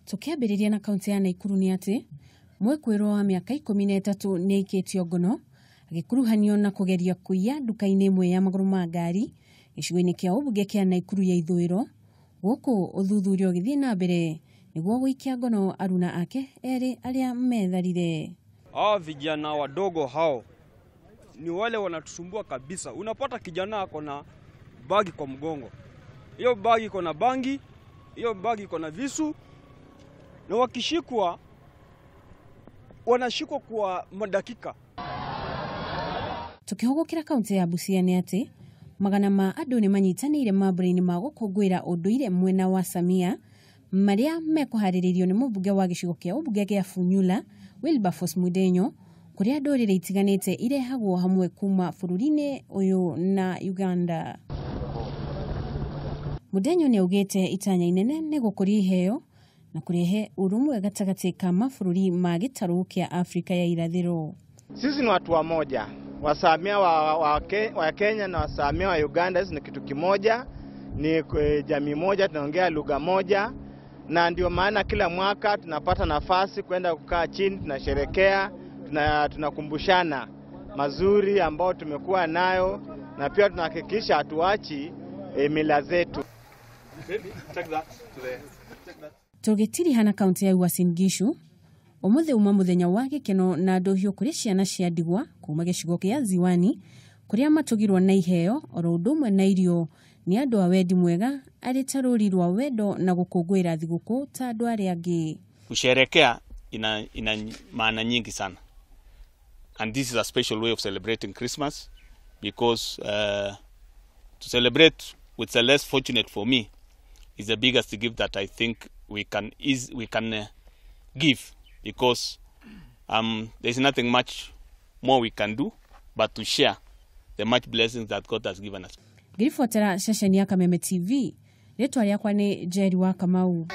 Tukiambĩrĩria na kaunti ya Nakuru nĩ atĩ mwĩkũĩrwo wa mĩaka 13 nĩ aikĩtio ngono agĩkuruhanio na kũgeria kũiya nduka-inĩ ĩmwe ya magũrũ ma ngari gĩcigo-inĩ kĩa ũmbunge kĩa Nakuru ya ithũĩro, gũkũ ũthuthuria ũgĩthiĩ na mbere nĩguo gũikia ngono aruna ake erĩ arĩa metharire. Hao vijana wadogo hao ni wale wanatusumbua kabisa. Unapata kijana ako na bagi kwa mgongo, hiyo bagi iko na bangi, hiyo bagi iko na visu, na wakishikwa wanashikwa kwa madakika. Tukihogokera kaunti ya Busia nĩ atĩ magana ma andũ nĩ manyitanĩire mambũra-inĩ ma gũkũngũĩra ũndũire mwena wa Samia marĩa mekũharĩrĩrio nĩ mũmbunge wa gĩcigo kĩa ũmbunge gĩa Funyula Wilberforce Mudenyo, kũrĩa ndũrĩrĩ itiganĩte irehagwo hamwe kuma bũrũri-inĩ ũyũ na Uganda. Mudenyo nĩ augĩte itanya inene nĩ gũkũria iheo na kurehe urumwe gatagatĩ ka mabũrũri ma gĩtarũ kĩa Afrika ya irathĩro. Sisi ni watu wamoja, Wasamia wa Kenya na Wasamia wa Uganda ni kitu kimoja, ni jamii moja, tunaongea lugha moja, na ndio maana kila mwaka tunapata nafasi kwenda kukaa chini, tunasherekea, tunakumbushana mazuri ambao tumekuwa nayo, na pia tunahakikisha hatuachi mila zetu. Tũgĩtiri hana kaunti ya Uasin Gishu, ũmũthĩ uma mũthenya wa gĩkeno na ndũhiũ kũrĩ ciana cia ndigwa kuma gĩcigo kĩa Ziwani, kũrĩa matũgirwo na iheo oro ũndũ ũmwe na irio nĩ andũ a wendi mwega arĩ ta rũri rwa wendo na gũkũngũĩra thigũkũ ta andũ arĩa angĩ. Kusherehekea ina maana nyingi sana, and this is a special way of celebrating Christmas, because to celebrate with the less fortunate for me is the biggest gift that I think we can give, because there's nothing much more we can do but to share the much blessings that God has given us. Ngiribotera ceceni ya Kameme TV, rĩtwa rĩakwa nĩ Jerry wa Kamau.